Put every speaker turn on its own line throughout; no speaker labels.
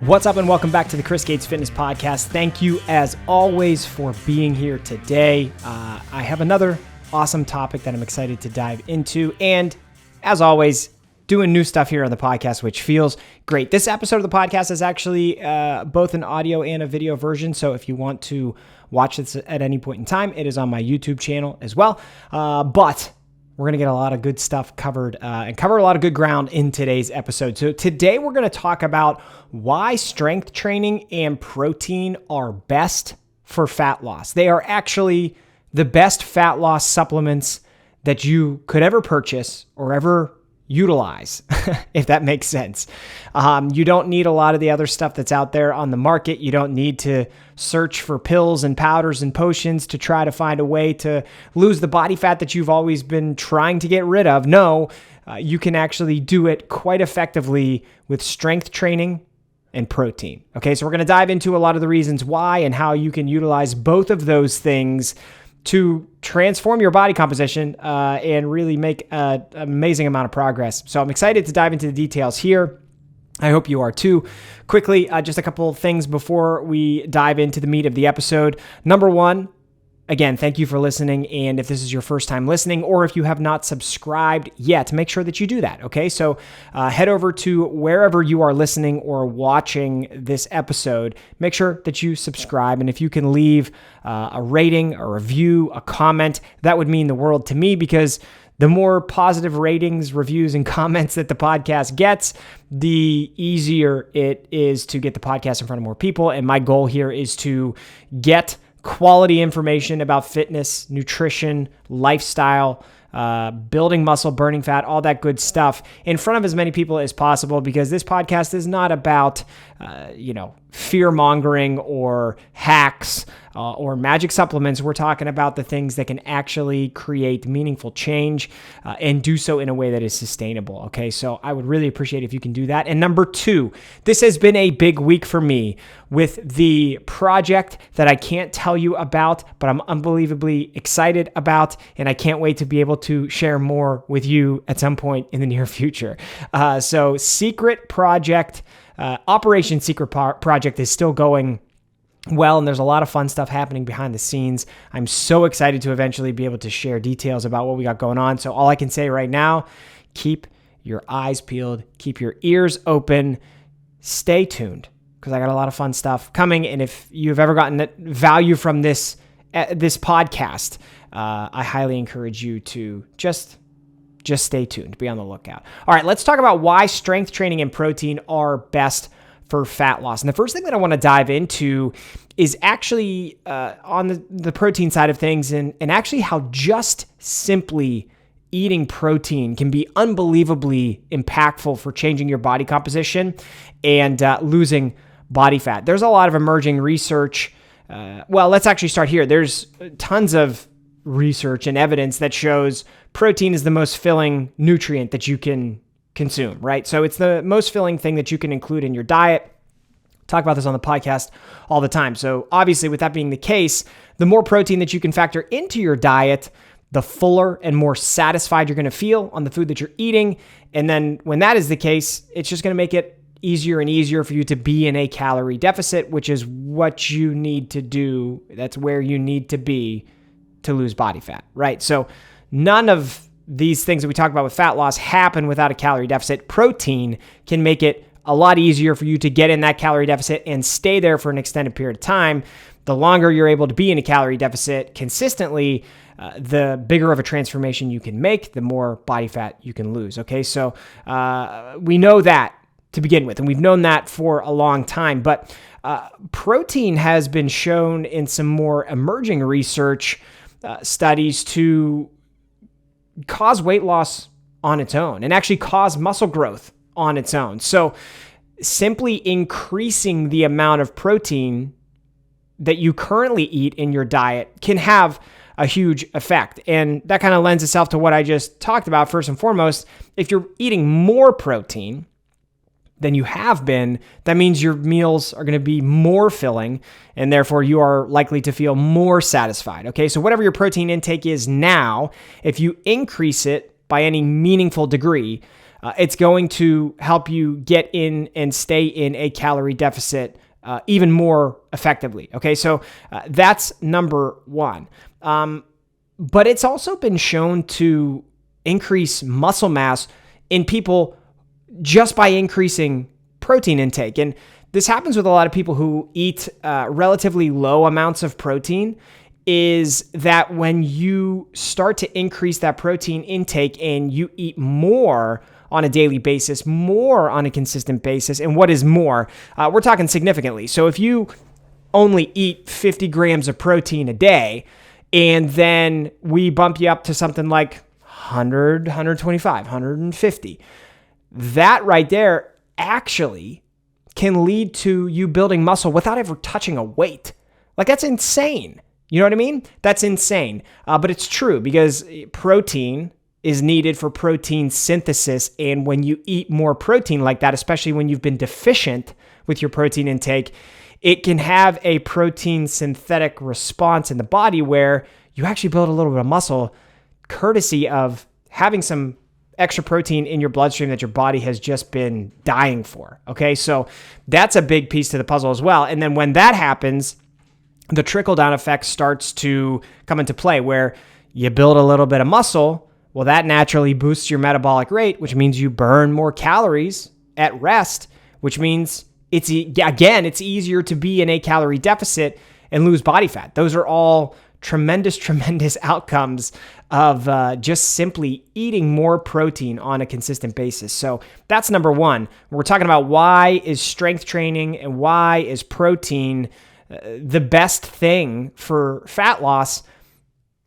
What's up and welcome back to the Chris Gates Fitness Podcast. Thank you as always for being here today. I have another awesome topic that I'm excited to dive into. And as always, doing new stuff here on the podcast, which feels great. This episode of the podcast is actually both an audio and a video version. So if you want to watch this at any point in time, it is on my YouTube channel as well. But we're going to get a lot of good stuff covered and cover a lot of good ground in today's episode. So today we're going to talk about why strength training and protein are best for fat loss. They are actually the best fat loss supplements that you could ever purchase or ever utilize, if that makes sense. You don't need a lot of the other stuff that's out there on the market. You don't need to search for pills and powders and potions to try to find a way to lose the body fat that you've always been trying to get rid of. No, you can actually do it quite effectively with strength training and protein. Okay, so we're going to dive into a lot of the reasons why and how you can utilize both of those things to transform your body composition and really make an amazing amount of progress. So I'm excited to dive into the details here. I hope you are too. Quickly, just a couple of things before we dive into the meat of the episode. Number one, again, thank you for listening. And if this is your first time listening, or if you have not subscribed yet, make sure that you do that. Okay, so head over to wherever you are listening or watching this episode. Make sure that you subscribe. And if you can leave a rating, a review, a comment, that would mean the world to me, because the more positive ratings, reviews, and comments that the podcast gets, the easier it is to get the podcast in front of more people. And my goal here is to get quality information about fitness, nutrition, lifestyle, building muscle, burning fat, all that good stuff in front of as many people as possible, because this podcast is not about, fear mongering or hacks or magic supplements. We're talking about the things that can actually create meaningful change and do so in a way that is sustainable. Okay, so I would really appreciate if you can do that. And number two, this has been a big week for me with the project that I can't tell you about, but I'm unbelievably excited about, and I can't wait to be able to share more with you at some point in the near future. So Secret Project, Operation Secret Project is still going well, and there's a lot of fun stuff happening behind the scenes. I'm so excited to eventually be able to share details about what we got going on. So all I can say right now, keep your eyes peeled, keep your ears open, stay tuned, because I got a lot of fun stuff coming. And if you've ever gotten value from this podcast, I highly encourage you to just stay tuned, be on the lookout. All right, let's talk about why strength training and protein are best for fat loss. And the first thing that I want to dive into is actually on the protein side of things, and actually how just simply eating protein can be unbelievably impactful for changing your body composition and losing body fat. There's a lot of emerging research. Let's actually start here. There's tons of research and evidence that shows protein is the most filling nutrient that you can consume, right? So it's the most filling thing that you can include in your diet. Talk about this on the podcast all the time. So obviously, with that being the case, the more protein that you can factor into your diet, the fuller and more satisfied you're going to feel on the food that you're eating. And then when that is the case, it's just going to make it easier and easier for you to be in a calorie deficit, which is what you need to do. That's where you need to be to lose body fat, right? So none of these things that we talk about with fat loss happen without a calorie deficit. Protein can make it a lot easier for you to get in that calorie deficit and stay there for an extended period of time. The longer you're able to be in a calorie deficit consistently, the bigger of a transformation you can make, the more body fat you can lose. Okay, so we know that to begin with, and we've known that for a long time, but protein has been shown in some more emerging research studies to cause weight loss on its own and actually cause muscle growth on its own. So simply increasing the amount of protein that you currently eat in your diet can have a huge effect. And that kind of lends itself to what I just talked about. First and foremost, if you're eating more protein than you have been, that means your meals are going to be more filling, and therefore you are likely to feel more satisfied. Okay, so whatever your protein intake is now, if you increase it by any meaningful degree, It's going to help you get in and stay in a calorie deficit even more effectively. Okay, so that's number one. But it's also been shown to increase muscle mass in people just by increasing protein intake. And this happens with a lot of people who eat relatively low amounts of protein, is that when you start to increase that protein intake and you eat more on a daily basis, more on a consistent basis, and what is more? We're talking significantly. So if you only eat 50 grams of protein a day, and then we bump you up to something like 100, 125, 150, that right there actually can lead to you building muscle without ever touching a weight. Like, that's insane. You know what I mean? That's insane. But it's true, because protein is needed for protein synthesis. And when you eat more protein like that, especially when you've been deficient with your protein intake, it can have a protein synthetic response in the body where you actually build a little bit of muscle courtesy of having some extra protein in your bloodstream that your body has just been dying for. Okay, so that's a big piece to the puzzle as well. And then when that happens, the trickle-down effect starts to come into play, where you build a little bit of muscle. Well, that naturally boosts your metabolic rate, which means you burn more calories at rest, which means it's easier to be in a calorie deficit and lose body fat. Those are all tremendous outcomes of just simply eating more protein on a consistent basis. So that's number one. We're talking about why is strength training and why is protein the best thing for fat loss.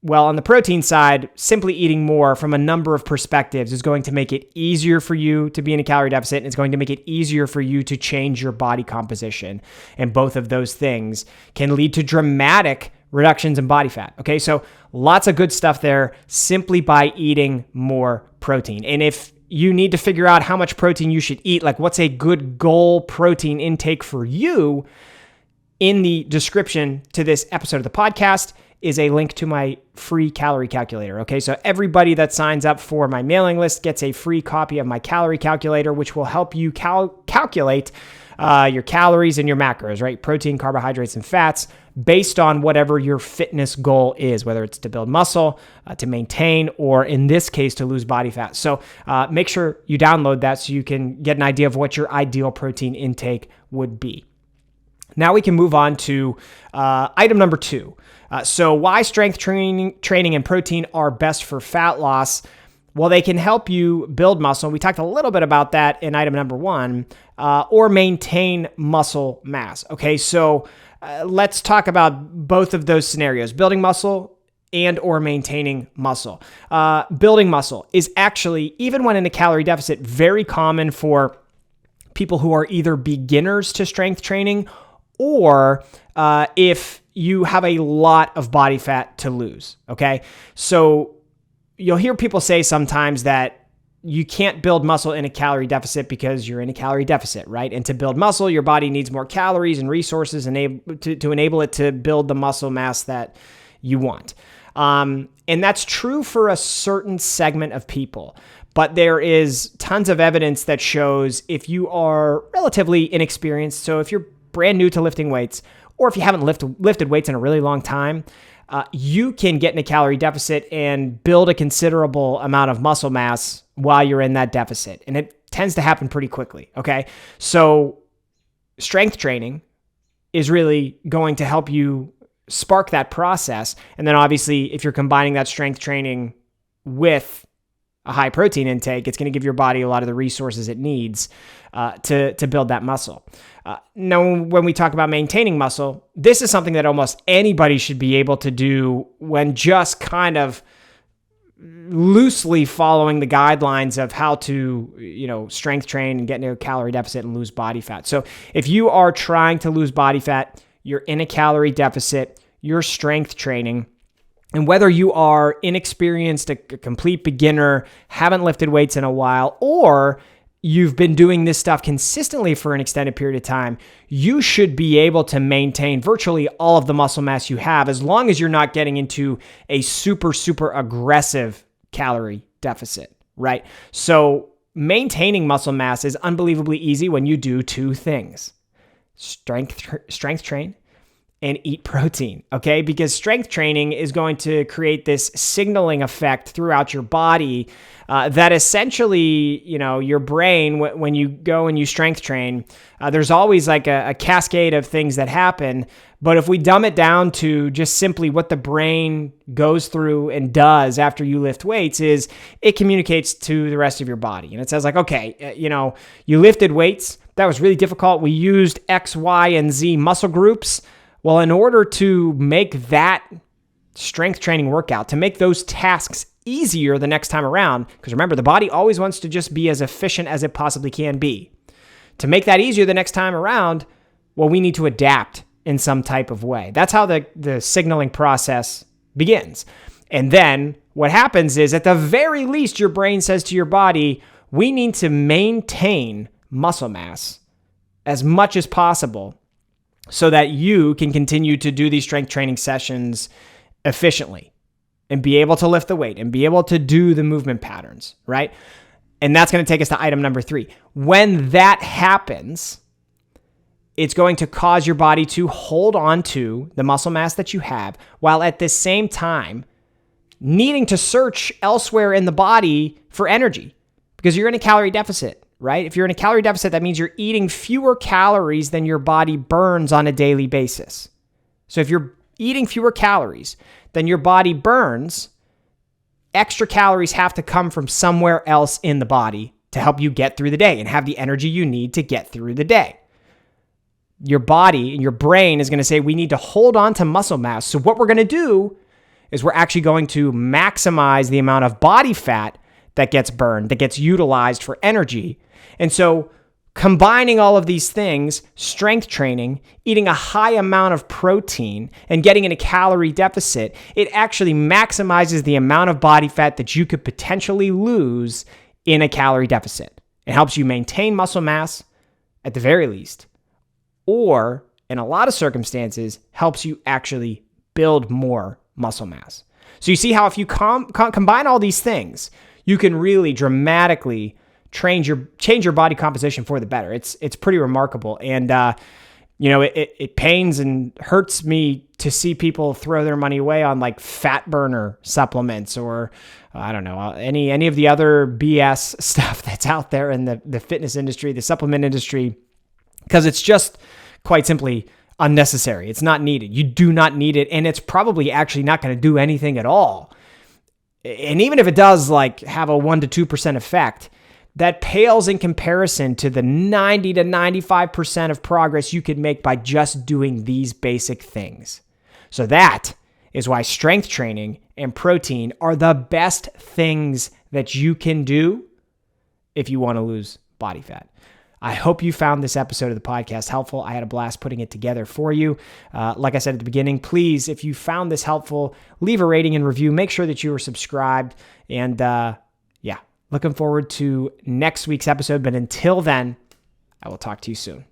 Well, on the protein side, simply eating more from a number of perspectives is going to make it easier for you to be in a calorie deficit, and it's going to make it easier for you to change your body composition. And both of those things can lead to dramatic reductions in body fat. Okay, so lots of good stuff there simply by eating more protein. And if you need to figure out how much protein you should eat, like what's a good goal protein intake for you, in the description to this episode of the podcast is a link to my free calorie calculator. Okay, so everybody that signs up for my mailing list gets a free copy of my calorie calculator, which will help you calculate your calories and your macros, right? Protein, carbohydrates, and fats based on whatever your fitness goal is, whether it's to build muscle, to maintain, or in this case, to lose body fat. So make sure you download that so you can get an idea of what your ideal protein intake would be. Now we can move on to item number 2. So why strength training and protein are best for fat loss? Well, they can help you build muscle. We talked a little bit about that in item number 1, or maintain muscle mass. Okay, so let's talk about both of those scenarios, building muscle and or maintaining muscle. Building muscle is actually, even when in a calorie deficit, very common for people who are either beginners to strength training or if you have a lot of body fat to lose, okay? So you'll hear people say sometimes that you can't build muscle in a calorie deficit because you're in a calorie deficit, right? And to build muscle, your body needs more calories and resources to enable it to build the muscle mass that you want. And that's true for a certain segment of people. But there is tons of evidence that shows if you are relatively inexperienced, so if you're brand new to lifting weights, or if you haven't lifted weights in a really long time, you can get in a calorie deficit and build a considerable amount of muscle mass while you're in that deficit. And it tends to happen pretty quickly, okay? So strength training is really going to help you spark that process. And then obviously, if you're combining that strength training with a high protein intake, it's going to give your body a lot of the resources it needs to build that muscle. Now, when we talk about maintaining muscle, this is something that almost anybody should be able to do when just kind of loosely following the guidelines of how to, strength train and get into a calorie deficit and lose body fat. So if you are trying to lose body fat, you're in a calorie deficit, you're strength training, and whether you are inexperienced, a complete beginner, haven't lifted weights in a while, or you've been doing this stuff consistently for an extended period of time, you should be able to maintain virtually all of the muscle mass you have, as long as you're not getting into a super aggressive calorie deficit, right? So maintaining muscle mass is unbelievably easy when you do two things: strength train and eat protein, okay? Because strength training is going to create this signaling effect throughout your body that essentially, your brain, when you go and you strength train, there's always like a cascade of things that happen. But if we dumb it down to just simply what the brain goes through and does after you lift weights, is it communicates to the rest of your body. And it says like, okay, you lifted weights. That was really difficult. We used X, Y, and Z muscle groups. Well, in order to make that strength training workout, to make those tasks easier the next time around, because remember, the body always wants to just be as efficient as it possibly can be. To make that easier the next time around, well, we need to adapt in some type of way. That's how the signaling process begins. And then what happens is, at the very least, your brain says to your body, we need to maintain muscle mass as much as possible so that you can continue to do these strength training sessions efficiently and be able to lift the weight and be able to do the movement patterns, right? And that's going to take us to item number 3. When that happens, it's going to cause your body to hold on to the muscle mass that you have, while at the same time needing to search elsewhere in the body for energy, because you're in a calorie deficit. Right? If you're in a calorie deficit, that means you're eating fewer calories than your body burns on a daily basis. So if you're eating fewer calories than your body burns, extra calories have to come from somewhere else in the body to help you get through the day and have the energy you need to get through the day. Your body and your brain is going to say, we need to hold on to muscle mass. So what we're going to do is we're actually going to maximize the amount of body fat that gets burned, that gets utilized for energy. And so combining all of these things, strength training, eating a high amount of protein, and getting in a calorie deficit, it actually maximizes the amount of body fat that you could potentially lose in a calorie deficit. It helps you maintain muscle mass at the very least, or in a lot of circumstances, helps you actually build more muscle mass. So you see how if you combine all these things, you can really dramatically change your body composition for the better. It's pretty remarkable. And, it pains and hurts me to see people throw their money away on like fat burner supplements or, I don't know, any of the other BS stuff that's out there in the fitness industry, the supplement industry, because it's just quite simply unnecessary. It's not needed. You do not need it. And it's probably actually not going to do anything at all. And even if it does like have a 1 to 2% effect, that pales in comparison to the 90 to 95% of progress you could make by just doing these basic things. So that is why strength training and protein are the best things that you can do if you want to lose body fat. I hope you found this episode of the podcast helpful. I had a blast putting it together for you. Like I said at the beginning, please, if you found this helpful, leave a rating and review. Make sure that you are subscribed. And looking forward to next week's episode. But until then, I will talk to you soon.